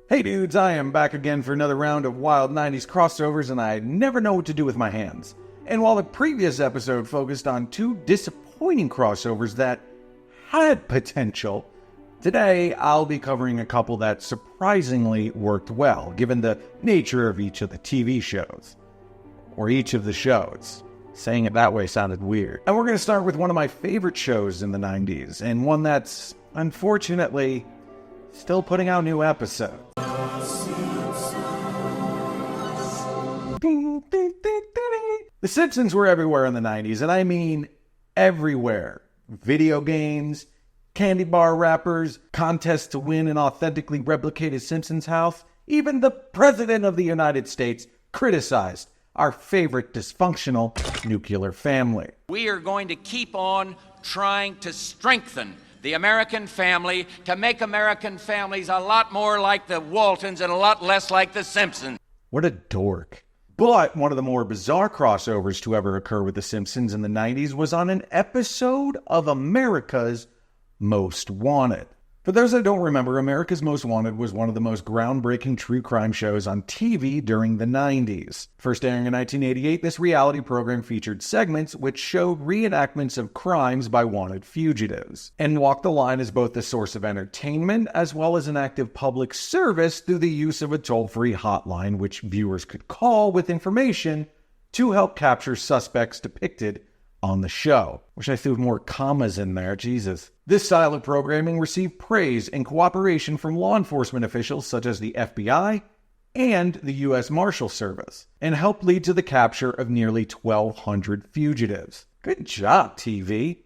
Hey dudes, I am back again for another round of wild 90s crossovers, and I never know what to do with my hands. And while the previous episode focused on two disappointing crossovers that had potential, today I'll be covering a couple that surprisingly worked well, given the nature of each of the TV shows. Or each of the shows. Saying it that way sounded weird. And we're going to start with one of my favorite shows in the 90s, and one that's, unfortunately, still putting out new episodes. The Simpsons were everywhere in the 90s, and I mean everywhere. Video games, candy bar wrappers, contests to win an authentically replicated Simpsons house. Even the President of the United States criticized our favorite dysfunctional nuclear family. We are going to keep on trying to strengthen the American family, to make American families a lot more like the Waltons and a lot less like the Simpsons. What a dork. But one of the more bizarre crossovers to ever occur with the Simpsons in the 90s was on an episode of America's Most Wanted. For those that don't remember, America's Most Wanted was one of the most groundbreaking true crime shows on TV during the 90s. First airing in 1988, this reality program featured segments which showed reenactments of crimes by wanted fugitives, and walked the line as both a source of entertainment as well as an active public service through the use of a toll-free hotline which viewers could call with information to help capture suspects depicted on the show. Wish I threw more commas in there, Jesus. This style of programming received praise and cooperation from law enforcement officials such as the FBI and the U.S. Marshal Service, and helped lead to the capture of nearly 1,200 fugitives. Good job, TV.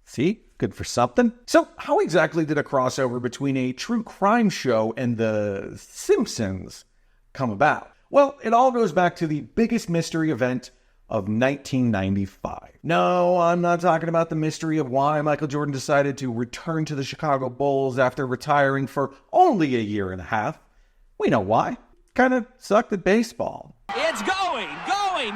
See? Good for something. So, how exactly did a crossover between a true crime show and The Simpsons come about? Well, it all goes back to the biggest mystery event of 1995. No, I'm not talking about the mystery of why Michael Jordan decided to return to the Chicago Bulls after retiring for only a year and a half. We know why. Kind of sucked at baseball. It's going! Michael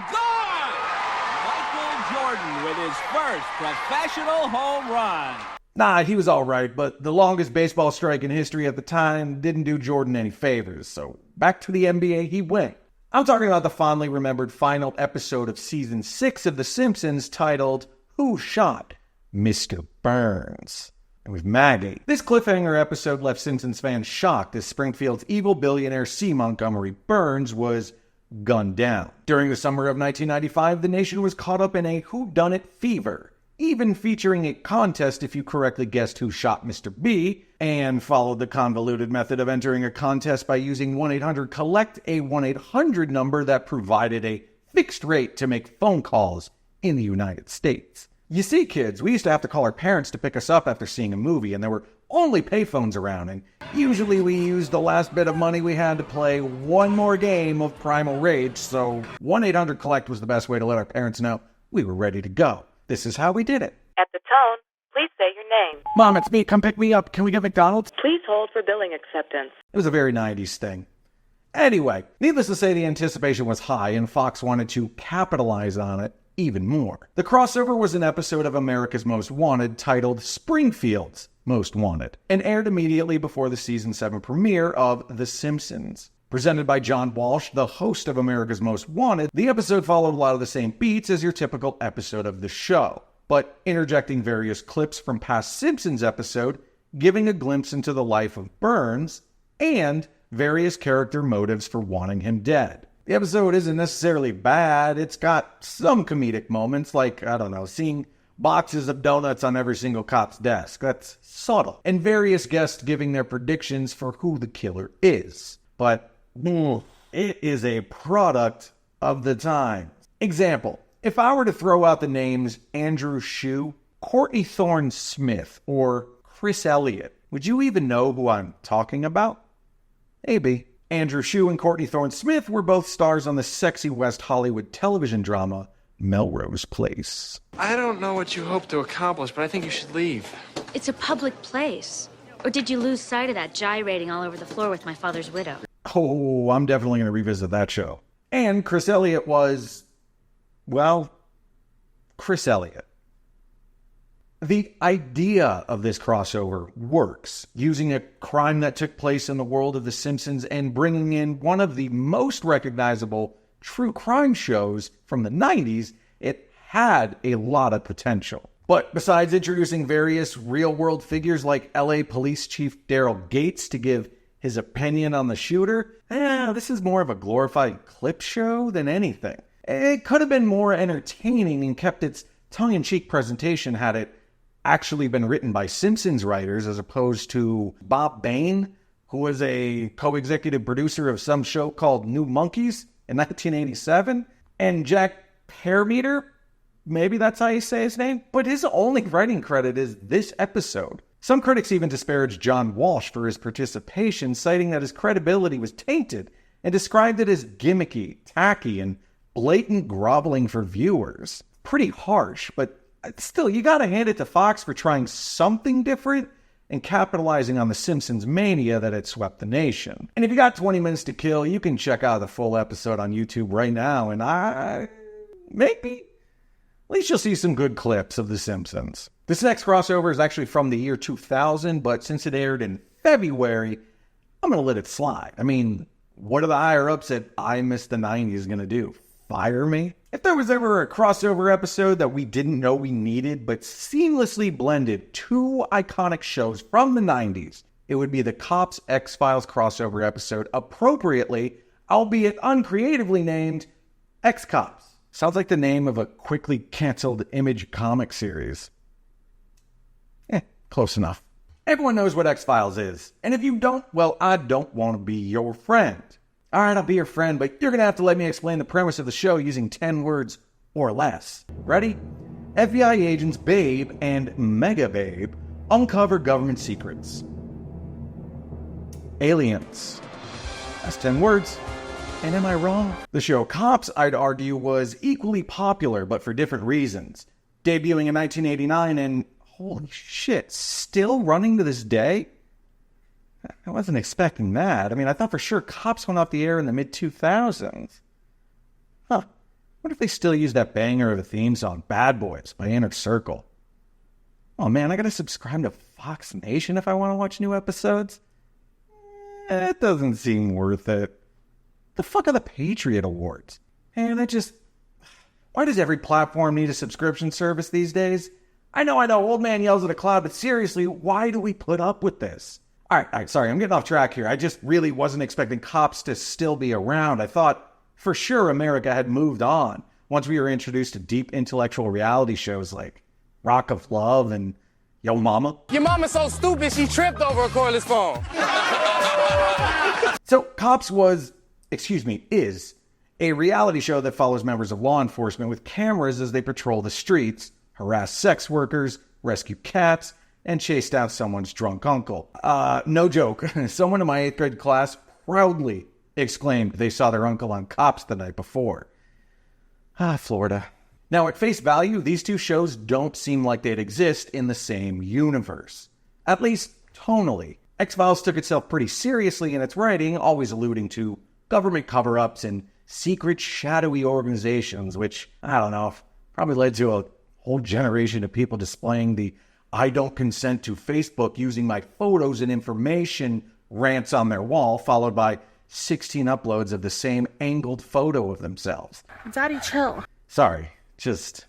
Jordan with his first professional home run. Nah, he was alright, but the longest baseball strike in history at the time didn't do Jordan any favors, so back to the NBA he went. I'm talking about the fondly remembered final episode of Season 6 of The Simpsons titled, Who Shot Mr. Burns? And with Maggie. This cliffhanger episode left Simpsons fans shocked as Springfield's evil billionaire C. Montgomery Burns was gunned down. During the summer of 1995, the nation was caught up in a whodunit fever, even featuring a contest if you correctly guessed who shot Mr. B, and followed the convoluted method of entering a contest by using 1-800-COLLECT, a 1-800 number that provided a fixed rate to make phone calls in the United States. You see, kids, we used to have to call our parents to pick us up after seeing a movie, and there were only payphones around, and usually we used the last bit of money we had to play one more game of Primal Rage, so 1-800-COLLECT was the best way to let our parents know we were ready to go. This is how we did it. At the tone, please say your name. Mom, it's me. Come pick me up. Can we get McDonald's? Please hold for billing acceptance. It was a very 90s thing. Anyway, needless to say, the anticipation was high, and Fox wanted to capitalize on it even more. The crossover was an episode of America's Most Wanted titled Springfield's Most Wanted, and aired immediately before the Season 7 premiere of The Simpsons. Presented by John Walsh, the host of America's Most Wanted, the episode followed a lot of the same beats as your typical episode of the show, but interjecting various clips from past Simpsons episode, giving a glimpse into the life of Burns, and various character motives for wanting him dead. The episode isn't necessarily bad, it's got some comedic moments, like, seeing boxes of donuts on every single cop's desk. That's subtle. And various guests giving their predictions for who the killer is. But it is a product of the time. Example, if I were to throw out the names Andrew Shue, Courtney Thorne Smith, or Chris Elliott, would you even know who I'm talking about? Maybe. Andrew Shue and Courtney Thorne Smith were both stars on the sexy West Hollywood television drama Melrose Place. I don't know what you hope to accomplish, but I think you should leave. It's a public place. Or did you lose sight of that gyrating all over the floor with my father's widow? Oh, I'm definitely going to revisit that show. And Chris Elliott was, well, Chris Elliott. The idea of this crossover works, using a crime that took place in the world of The Simpsons and bringing in one of the most recognizable true crime shows from the 90s. It had a lot of potential. But besides introducing various real-world figures like LA Police Chief Daryl Gates to give his opinion on the shooter, this is more of a glorified clip show than anything. It could have been more entertaining and kept its tongue-in-cheek presentation had it actually been written by Simpsons writers as opposed to Bob Bain, who was a co-executive producer of some show called New Monkeys in 1987, and Jack Permeter, maybe that's how you say his name, but his only writing credit is this episode. Some critics even disparaged John Walsh for his participation, citing that his credibility was tainted, and described it as gimmicky, tacky, and blatant groveling for viewers. Pretty harsh, but still, you gotta hand it to Fox for trying something different and capitalizing on the Simpsons mania that had swept the nation. And if you got 20 minutes to kill, you can check out the full episode on YouTube right now, and maybe at least you'll see some good clips of The Simpsons. This next crossover is actually from the year 2000, but since it aired in February, I'm going to let it slide. I mean, what are the higher-ups at I Miss the 90s going to do? Fire me? If there was ever a crossover episode that we didn't know we needed, but seamlessly blended two iconic shows from the 90s, it would be the Cops X-Files crossover episode, appropriately, albeit uncreatively named, X-Cops. Sounds like the name of a quickly canceled Image comic series. Close enough. Everyone knows what X-Files is. And if you don't, well, I don't want to be your friend. Alright, I'll be your friend, but you're going to have to let me explain the premise of the show using 10 words or less. Ready? FBI agents Babe and Mega Babe uncover government secrets. Aliens. That's 10 words. And am I wrong? The show Cops, I'd argue, was equally popular, but for different reasons. Debuting in 1989 and, holy shit, still running to this day? I wasn't expecting that. I mean, I thought for sure Cops went off the air in the mid-2000s. Huh. What if they still use that banger of a theme song, Bad Boys, by Inner Circle? Oh man, I gotta subscribe to Fox Nation if I want to watch new episodes? It doesn't seem worth it. The fuck are the Patriot Awards? And why does every platform need a subscription service these days? I know, old man yells at a cloud, but seriously, why do we put up with this? All right, sorry, I'm getting off track here. I just really wasn't expecting Cops to still be around. I thought for sure America had moved on once we were introduced to deep intellectual reality shows like Rock of Love and Yo Mama. Your mama's so stupid she tripped over a cordless phone. So Cops is a reality show that follows members of law enforcement with cameras as they patrol the streets, harass sex workers, rescue cats, and chase down someone's drunk uncle. No joke. Someone in my 8th grade class proudly exclaimed they saw their uncle on Cops the night before. Florida. Now, at face value, these two shows don't seem like they'd exist in the same universe. At least, tonally. X-Files took itself pretty seriously in its writing, always alluding to government cover-ups and secret, shadowy organizations, which, I don't know, probably led to a whole generation of people displaying the I don't consent to Facebook using my photos and information rants on their wall, followed by 16 uploads of the same angled photo of themselves. Daddy, chill. Sorry, just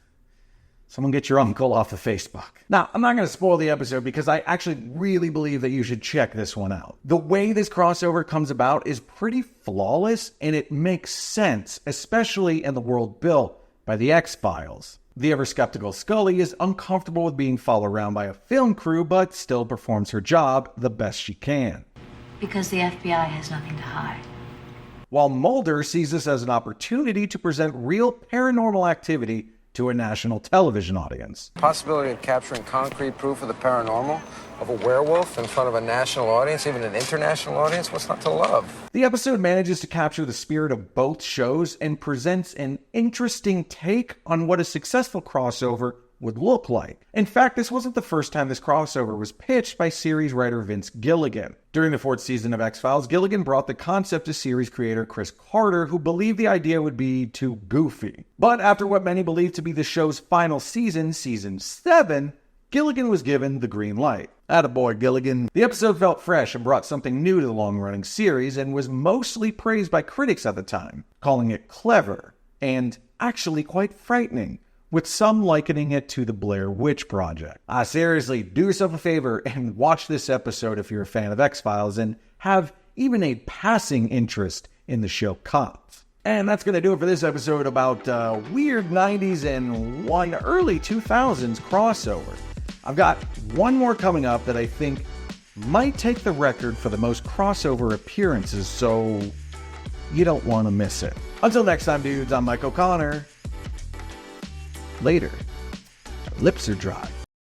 someone get your uncle off of Facebook. Now, I'm not going to spoil the episode because I actually really believe that you should check this one out. The way this crossover comes about is pretty flawless, and it makes sense, especially in the world built by the X-Files. The ever-skeptical Scully is uncomfortable with being followed around by a film crew, but still performs her job the best she can. Because the FBI has nothing to hide. While Mulder sees this as an opportunity to present real paranormal activity to a national television audience. Possibility of capturing concrete proof of the paranormal, of a werewolf in front of a national audience, even an international audience, what's not to love? The episode manages to capture the spirit of both shows and presents an interesting take on what a successful crossover would look like. In fact, this wasn't the first time this crossover was pitched by series writer Vince Gilligan. During the 4th season of X-Files, Gilligan brought the concept to series creator Chris Carter, who believed the idea would be too goofy. But after what many believe to be the show's final season, Season 7, Gilligan was given the green light. Attaboy, Gilligan. The episode felt fresh and brought something new to the long-running series and was mostly praised by critics at the time, calling it clever and actually quite frightening, with some likening it to the Blair Witch Project. Seriously, do yourself a favor and watch this episode if you're a fan of X-Files and have even a passing interest in the show Cops. And that's going to do it for this episode about weird 90s and one early 2000s crossover. I've got one more coming up that I think might take the record for the most crossover appearances, so you don't want to miss it. Until next time, dudes, I'm Mike O'Connor. Later. Lips are dry.